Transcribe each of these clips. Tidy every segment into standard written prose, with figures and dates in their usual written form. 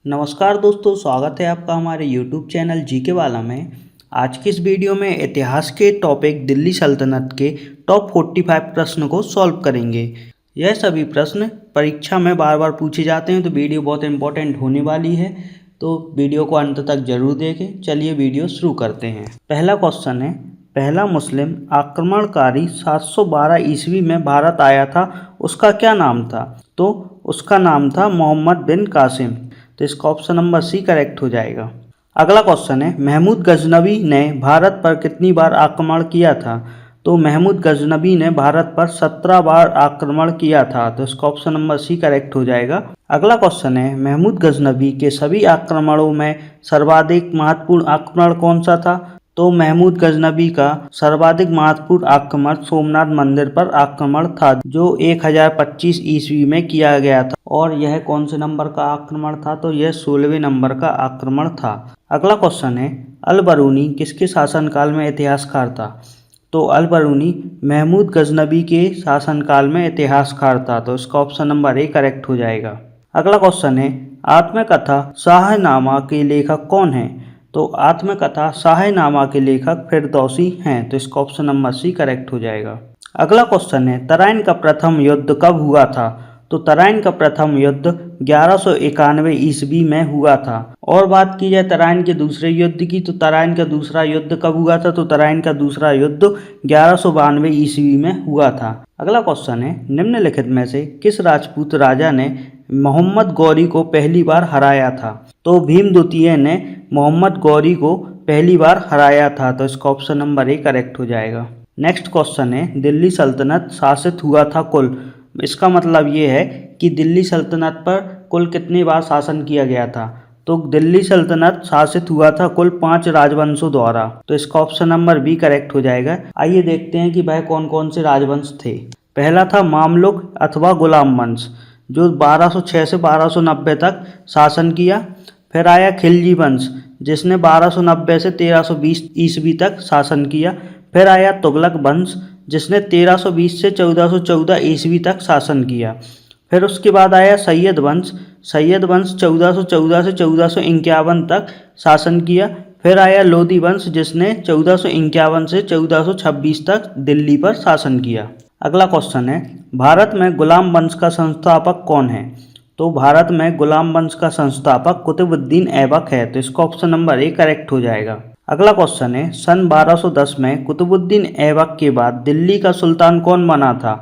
नमस्कार दोस्तों, स्वागत है आपका हमारे YouTube चैनल जीके वाला में। आज की इस वीडियो में इतिहास के टॉपिक दिल्ली सल्तनत के टॉप 45 प्रश्न को सॉल्व करेंगे। यह सभी प्रश्न परीक्षा में बार बार पूछे जाते हैं, तो वीडियो बहुत इंपॉर्टेंट होने वाली है, तो वीडियो को अंत तक जरूर देखें। चलिए वीडियो शुरू करते हैं। पहला क्वेश्चन है, पहला मुस्लिम आक्रमणकारी 712 ईस्वी में भारत आया था, उसका क्या नाम था? तो उसका नाम था मोहम्मद बिन कासिम। तो इसका ऑप्शन नंबर सी करेक्ट हो जाएगा। अगला क्वेश्चन है, महमूद गजनवी ने भारत पर कितनी बार आक्रमण किया था? तो महमूद गजनवी ने भारत पर 17 बार आक्रमण किया था। तो इसका ऑप्शन नंबर सी करेक्ट हो जाएगा। अगला क्वेश्चन है, महमूद गजनवी के सभी आक्रमणों में सर्वाधिक महत्वपूर्ण आक्रमण कौन सा था? तो महमूद गजनवी का सर्वाधिक महत्वपूर्ण आक्रमण सोमनाथ मंदिर पर आक्रमण था, जो 1025 ईस्वी में किया गया था। और यह कौन से नंबर का आक्रमण था? तो यह 16वें नंबर का आक्रमण था। अगला क्वेश्चन है, अल बरूनी किसके शासनकाल में इतिहासकार था? तो अल बरूनी महमूद गजनवी के शासनकाल में इतिहासकार था। तो इसका ऑप्शन नंबर ए करेक्ट हो जाएगा। अगला क्वेश्चन है, आत्मकथा शाहनामा के लेखक कौन है? तो आत्मकथा शाहनामा के लेखक फिरदौसी हैं। तो इसका ऑप्शन नंबर सी करेक्ट हो जाएगा। अगला क्वेश्चन है, तराइन का प्रथम युद्ध कब हुआ था? तो तराइन का प्रथम युद्ध 1191 ईस्वी में हुआ था। और बात की जाए तराइन के दूसरे युद्ध की, तो तराइन का दूसरा युद्ध कब हुआ था? तो तराइन का दूसरा युद्ध 1192 ईस्वी में हुआ था। अगला क्वेश्चन है, निम्नलिखित में से किस राजपूत राजा ने मोहम्मद गौरी को पहली बार हराया था? तो भीम द्वितीय ने मोहम्मद गौरी को पहली बार हराया था। तो इसका ऑप्शन नंबर ए करेक्ट हो जाएगा। नेक्स्ट क्वेश्चन है, दिल्ली सल्तनत शासित हुआ था कुल? इसका मतलब ये है कि दिल्ली सल्तनत पर कुल कितनी बार शासन किया गया था? तो दिल्ली सल्तनत शासित हुआ था कुल 5 राजवंशों द्वारा। तो इसका ऑप्शन नंबर बी करेक्ट हो जाएगा। आइए देखते हैं कि वह कौन कौन से राजवंश थे। पहला था मामलुक अथवा गुलाम वंश, जो 1206 से 1290 तक शासन किया। फिर आया खिलजी वंश, जिसने 1290 से 1320 ईस्वी तक शासन किया। फिर आया तुगलक वंश, जिसने 1320 से 1414 ईस्वी तक शासन किया। फिर उसके बाद आया सैयद वंश। सैयद वंश 1414 से 1451 तक शासन किया। फिर आया लोधी वंश, जिसने 1451 से 1426 तक दिल्ली पर शासन किया। अगला क्वेश्चन है, भारत में गुलाम वंश का संस्थापक कौन है? तो भारत में गुलाम वंश का संस्थापक कुतुबुद्दीन ऐबक है। तो इसका ऑप्शन नंबर ए करेक्ट हो जाएगा। अगला क्वेश्चन है, सन 1210 में कुतुबुद्दीन ऐबक के बाद दिल्ली का सुल्तान कौन बना था?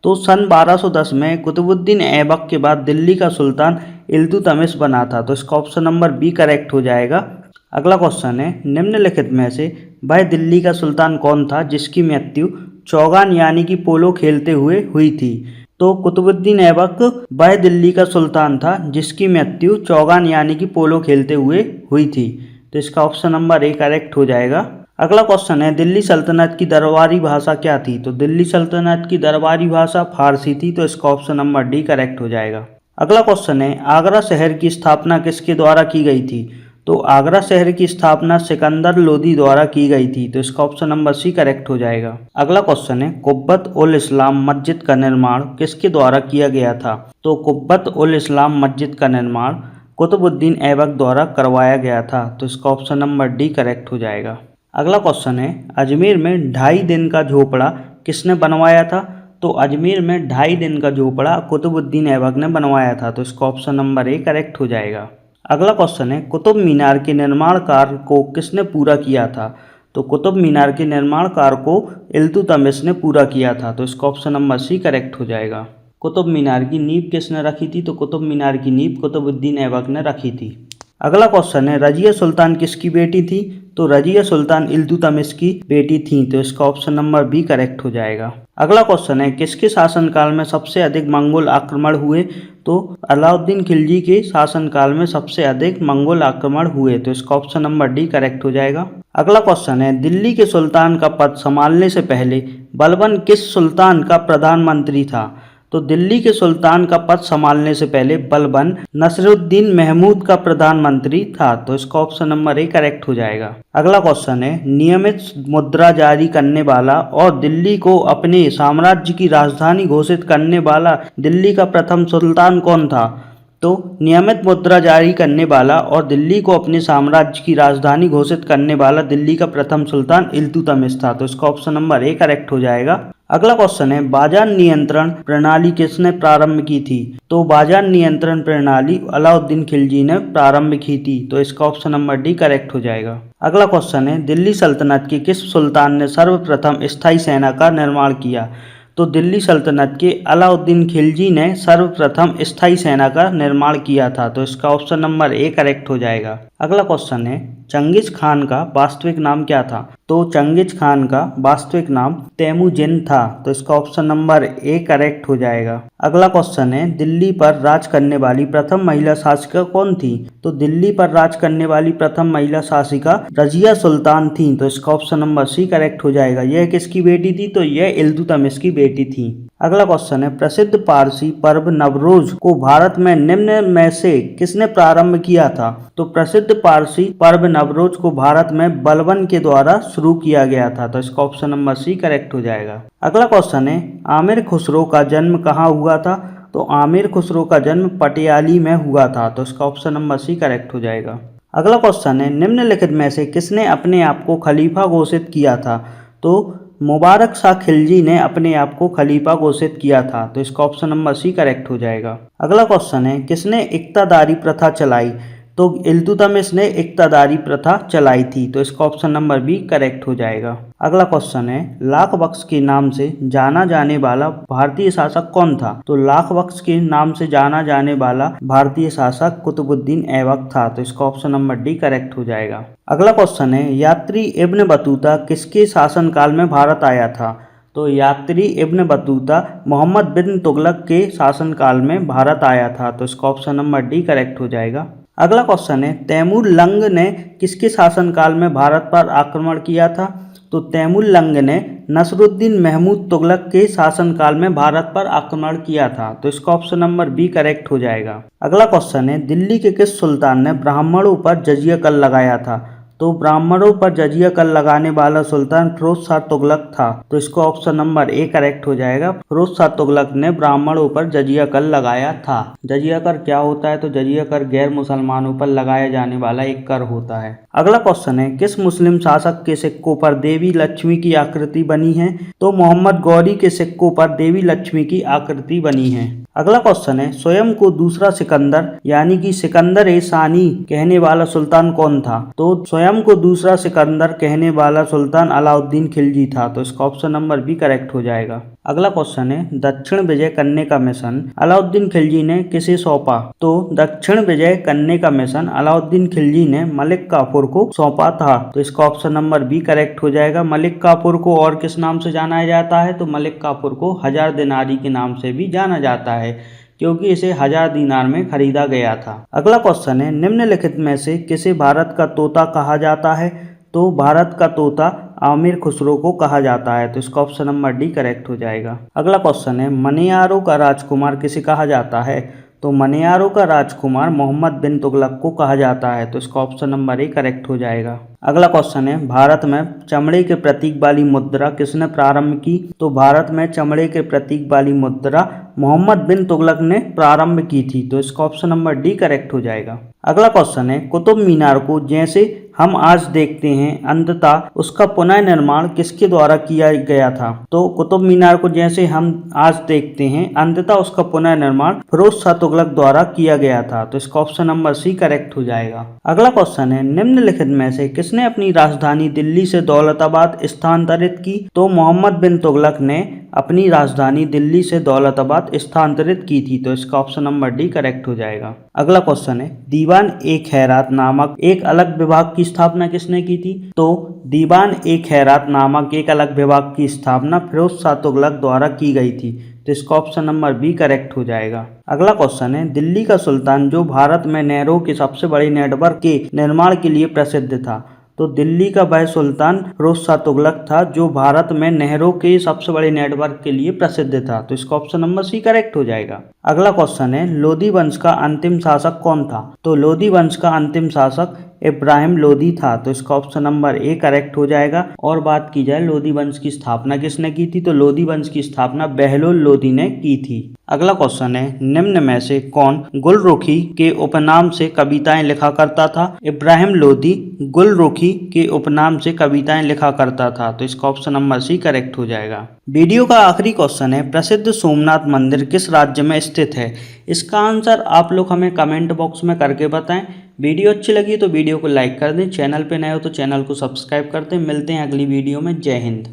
तो सन 1210 में कुतुबुद्दीन ऐबक के बाद दिल्ली का सुल्तान इल्तुतमिश बना था। तो इसका ऑप्शन नंबर बी करेक्ट हो जाएगा। अगला क्वेश्चन है, निम्नलिखित में से वह दिल्ली का सुल्तान कौन था जिसकी मृत्यु चौगान यानी कि पोलो खेलते हुए हुई थी? तो कुतुबुद्दीन ऐबक वह दिल्ली का सुल्तान था जिसकी मृत्यु चौगान यानी कि पोलो खेलते हुए हुई थी। तो इसका ऑप्शन नंबर ए करेक्ट हो जाएगा। अगला क्वेश्चन है, दिल्ली सल्तनत की दरबारी भाषा क्या थी? तो दिल्ली सल्तनत की दरबारी भाषा फारसी थी। तो इसका ऑप्शन नंबर डी करेक्ट हो जाएगा। अगला क्वेश्चन है, आगरा शहर की स्थापना किसके द्वारा की गई थी? तो आगरा शहर की स्थापना सिकंदर लोदी द्वारा की गई थी। तो इसका ऑप्शन नंबर सी करेक्ट हो जाएगा। अगला क्वेश्चन है, कुब्बत उल इस्लाम मस्जिद का निर्माण किसके द्वारा किया गया था? तो कुब्बत उल इस्लाम मस्जिद का निर्माण कुतुबुद्दीन ऐबक द्वारा करवाया गया था। तो इसका ऑप्शन नंबर डी करेक्ट हो जाएगा। अगला क्वेश्चन है, अजमेर में 2.5 दिन का झोपड़ा किसने बनवाया था? तो अजमेर में 2.5 दिन का झोपड़ा कुतुबुद्दीन ऐबक ने बनवाया था। तो इसका ऑप्शन नंबर ए करेक्ट हो जाएगा। अगला क्वेश्चन है, कुतुब मीनार के निर्माण कार्य को किसने पूरा किया था? तो कुतुब मीनार के निर्माण कार्य को इल्तुतमिश ने पूरा किया था। तो इसका ऑप्शन नंबर सी करेक्ट हो जाएगा। कुतुब मीनार की नींव किसने रखी थी? तो कुतुब मीनार की नींव कुतुबुद्दीन ऐबक ने रखी थी। अगला क्वेश्चन है, रजिया सुल्तान किसकी बेटी थी? तो रजिया सुल्तान इल्तुतमिश की बेटी थी। तो इसका ऑप्शन नंबर बी करेक्ट हो जाएगा। अगला क्वेश्चन है, किसके शासनकाल में सबसे अधिक मंगोल आक्रमण हुए? तो अलाउद्दीन खिलजी के शासनकाल में सबसे अधिक मंगोल आक्रमण हुए। तो इसका ऑप्शन नंबर डी करेक्ट हो जाएगा। अगला क्वेश्चन है, दिल्ली के सुल्तान का पद संभालने से पहले बलबन किस सुल्तान का प्रधानमंत्री था? तो दिल्ली के सुल्तान का पद संभालने से पहले बलबन नसरुद्दीन महमूद का प्रधानमंत्री था। तो इसका ऑप्शन नंबर ए करेक्ट हो जाएगा। अगला क्वेश्चन है, नियमित मुद्रा जारी करने वाला और दिल्ली को अपने साम्राज्य की राजधानी घोषित करने वाला दिल्ली का प्रथम सुल्तान कौन था? तो नियमित मुद्रा जारी करने वाला और दिल्ली को अपने साम्राज्य की राजधानी घोषित करने वाला दिल्ली का प्रथम सुल्तान इल्तुतमिश था। तो इसका ऑप्शन नंबर ए करेक्ट हो जाएगा। अगला क्वेश्चन है, बाजार नियंत्रण प्रणाली किसने प्रारंभ की थी? तो बाजार नियंत्रण प्रणाली अलाउद्दीन खिलजी ने प्रारंभ की थी। तो इसका ऑप्शन नंबर डी करेक्ट हो जाएगा। अगला क्वेश्चन है, दिल्ली सल्तनत के किस सुल्तान ने सर्वप्रथम स्थायी सेना का निर्माण किया? तो दिल्ली सल्तनत के अलाउद्दीन खिलजी ने सर्वप्रथम स्थायी सेना का निर्माण किया था। तो इसका ऑप्शन नंबर ए करेक्ट हो जाएगा। अगला क्वेश्चन है, चंगिज खान का वास्तविक नाम क्या था? तो चंगिज खान का वास्तविक नाम तेमुजिन था। तो इसका ऑप्शन नंबर ए करेक्ट हो जाएगा। अगला क्वेश्चन है, दिल्ली पर राज करने वाली प्रथम महिला शासिका कौन थी? तो दिल्ली पर राज करने वाली प्रथम महिला शासिका रजिया सुल्तान थी। तो इसका ऑप्शन नंबर सी करेक्ट हो जाएगा। यह किसकी बेटी थी? तो यह इल्तुतमिश की बेटी थी। अगला क्वेश्चन है, प्रसिद्ध पारसी पर्व नवरोज को भारत में निम्न में से किसने प्रारंभ किया था? तो प्रसिद्ध पारसी पर्व नवरोज को भारत में बलबन के द्वारा शुरू किया गया था। तो इसका ऑप्शन नंबर सी करेक्ट हो जाएगा। अगला क्वेश्चन है, आमिर खुसरो का जन्म कहाँ हुआ था? तो आमिर खुसरो का जन्म पटियाली में हुआ था। तो इसका ऑप्शन नंबर सी करेक्ट हो जाएगा। अगला क्वेश्चन है, निम्नलिखित में से किसने अपने आप को खलीफा घोषित किया था? तो मुबारक शाह खिलजी ने अपने आप को खलीफा घोषित किया था। तो इसका ऑप्शन नंबर सी करेक्ट हो जाएगा। अगला क्वेश्चन है, किसने इक्तादारी प्रथा चलाई? तो इल्तुतमिश ने इक्तादारी प्रथा चलाई थी। तो इसका ऑप्शन नंबर बी करेक्ट हो जाएगा। अगला क्वेश्चन है, लाख बख्श के नाम से जाना जाने वाला भारतीय शासक कौन था? तो लाख बख्श के नाम से जाना जाने वाला भारतीय शासक कुतुबुद्दीन ऐबक था। तो इसका ऑप्शन नंबर डी करेक्ट हो जाएगा। अगला क्वेश्चन है, यात्री इब्न बतूता किसके शासनकाल में भारत आया था? तो यात्री इब्न बतूता मोहम्मद बिन तुगलक के शासनकाल में भारत आया था। तो इसका ऑप्शन नंबर डी करेक्ट हो जाएगा। अगला क्वेश्चन है, तैमूर लंग ने किसके शासनकाल में भारत पर आक्रमण किया था? तो तैमूर लंग ने नसरुद्दीन महमूद तुगलक के शासनकाल में भारत पर आक्रमण किया था। तो इसका ऑप्शन नंबर बी करेक्ट हो जाएगा। अगला क्वेश्चन है, दिल्ली के किस सुल्तान ने ब्राह्मणों पर जजिया कर लगाया था? तो ब्राह्मणों पर जजिया कर लगाने वाला सुल्तान फिरोज शाह तुगलक था। तो इसको ऑप्शन नंबर ए करेक्ट हो जाएगा। फिरोज शाह तुगलक ने ब्राह्मणों पर जजिया कर लगाया था। जजिया कर क्या होता है? तो जजिया कर गैर मुसलमानों पर लगाया जाने वाला एक कर होता है। अगला क्वेश्चन है, किस मुस्लिम शासक के सिक्कों पर देवी लक्ष्मी की आकृति बनी है? तो मोहम्मद गौरी के सिक्कों पर देवी लक्ष्मी की आकृति बनी है। अगला क्वेश्चन है, स्वयं को दूसरा सिकंदर यानी कि सिकंदर ए सानी कहने वाला सुल्तान कौन था? तो स्वयं को दूसरा सिकंदर कहने वाला सुल्तान अलाउद्दीन खिलजी था। तो इसका ऑप्शन नंबर बी करेक्ट हो जाएगा। अगला क्वेश्चन है, दक्षिण विजय करने का मिशन अलाउद्दीन खिलजी ने किसे सौंपा? तो दक्षिण विजय करने का मिशन अलाउद्दीन खिलजी ने मलिक काफूर को सौंपा था। तो इसका ऑप्शन नंबर बी करेक्ट हो जाएगा। मलिक काफूर को और किस नाम से जाना जाता है? तो मलिक काफूर को हजार दिनारी के नाम से भी जाना जाता है, क्योंकि इसे 1000 दीनार में खरीदा गया था। अगला क्वेश्चन है, निम्नलिखित में से किसे भारत का तोता कहा जाता है? तो भारत का तोता आमिर खुसरो को कहा जाता है। तो इसका ऑप्शन नंबर डी करेक्ट हो जाएगा। अगला क्वेश्चन है, मनियारों का राजकुमार किसे कहा जाता है? तो मनियारों का राजकुमार मोहम्मद बिन तुगलक को कहा जाता है। तो इसका ऑप्शन नंबर ए करेक्ट हो जाएगा। अगला क्वेश्चन है, भारत में चमड़े के प्रतीक वाली मुद्रा किसने प्रारंभ की? तो भारत में चमड़े के प्रतीक वाली मुद्रा मोहम्मद बिन तुगलक ने प्रारंभ की थी। तो इसका ऑप्शन नंबर डी करेक्ट हो जाएगा। अगला क्वेश्चन है, कुतुब मीनार को जैसे हम आज देखते हैं अंततः उसका पुनः निर्माण किसके द्वारा किया गया था? तो कुतुब मीनार को जैसे हम आज देखते हैं अंततः उसका पुनः निर्माण फिरोज शाह तुगलक द्वारा किया गया था। तो इसका ऑप्शन नंबर सी करेक्ट हो जाएगा। अगला क्वेश्चन है, निम्नलिखित में से किसने अपनी राजधानी दिल्ली से दौलताबाद स्थानांतरित की? तो मोहम्मद बिन तुगलक ने अपनी राजधानी दिल्ली से दौलताबाद स्थानांतरित की थी। तो इसका ऑप्शन नंबर डी करेक्ट हो जाएगा। अगला क्वेश्चन है, दीवान ए खैरात नामक एक अलग विभाग की स्थापना किसने की थी? तो दीवान ए खैरात नामक एक अलग विभाग की स्थापना फिरोज शाह तुगलक द्वारा की गई थी। तो इसका ऑप्शन नंबर बी करेक्ट हो जाएगा। अगला क्वेश्चन है, दिल्ली का सुल्तान जो भारत में नहरों के सबसे बड़े नेटवर्क के निर्माण के लिए प्रसिद्ध था? तो दिल्ली का वह सुल्तान फिरोज शाह तुगलक था जो भारत में नहरों के सबसे बड़े नेटवर्क के लिए प्रसिद्ध था। तो इसका ऑप्शन नंबर सी करेक्ट हो जाएगा। अगला क्वेश्चन है, लोधी वंश का अंतिम शासक कौन था? तो लोधी वंश का अंतिम शासक इब्राहिम लोदी था, तो इसका ऑप्शन नंबर ए करेक्ट हो जाएगा। और बात की जाए लोदी वंश की स्थापना किसने की थी, तो लोदी वंश की स्थापना बहलोल लोदी ने की थी। अगला क्वेश्चन है, निम्न में से कौन गुलरुखी के उपनाम से कविताएं लिखा करता था। इब्राहिम लोदी गुलरुखी के उपनाम से कविताएं लिखा करता था, तो इसका ऑप्शन नंबर सी करेक्ट हो जाएगा। वीडियो का आखिरी क्वेश्चन है, प्रसिद्ध सोमनाथ मंदिर किस राज्य में स्थित है। इसका आंसर आप लोग हमें कमेंट बॉक्स में करके बताएं। वीडियो अच्छी लगी तो वीडियो को लाइक कर दें, चैनल पे नए हो तो चैनल को सब्सक्राइब कर दें। मिलते हैं अगली वीडियो में। जय हिंद।